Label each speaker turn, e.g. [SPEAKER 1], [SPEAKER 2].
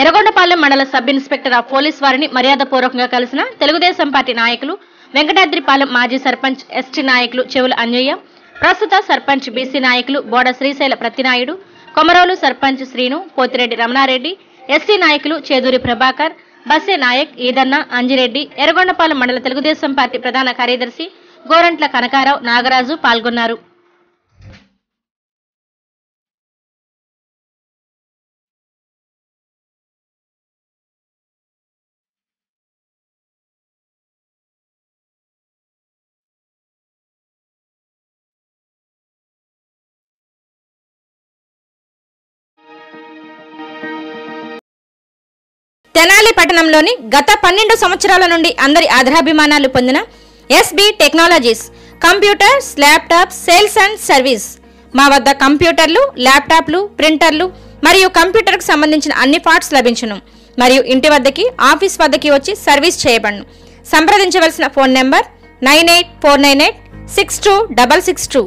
[SPEAKER 1] ఎర్రగొండపాలెం మండల sub inspector of police వారిని మర్యాదపూర్వకంగా కలిసిన తెలుగుదేశం పార్టీ నాయకులు, వెంకటాద్రిపాలెం మాజీ సర్పంచ్ ఎస్టీ నాయకులు చెవుల అంజయ్య, ప్రస్తుత సర్పంచ్ బీసీ నాయకులు బోడ శ్రీశైల ప్రతినాయుడు, కొమరోలు సర్పంచ్ శ్రీను, పోతిరెడ్డి రమణారెడ్డి, ఎస్సీ నాయకులు చేదూరి ప్రభాకర్, బస్సే నాయక్, ఈదన్న, అంజిరెడ్డి, ఎర్రగొండపాలెం మండల తెలుగుదేశం పార్టీ ప్రధాన కార్యదర్శి గోరంట్ల కనకారావు, నాగరాజు పాల్గొన్నారు.
[SPEAKER 2] తెనాలి పట్టణంలోని గత 12 సంవత్సరాల నుండి అందరి ఆదరాభిమానాలు పొందిన SB technologies computers, laptops sales and service. మా వద్ద కంప్యూటర్లు, ల్యాప్టాప్లు, ప్రింటర్లు మరియు కంప్యూటర్కు సంబంధించిన అన్ని పార్ట్స్ లభించును మరియు ఇంటి వద్దకి, ఆఫీస్ వద్దకి వచ్చి సర్వీస్ చేయబడును. సంప్రదించవలసిన ఫోన్ నెంబర్ 9849862662.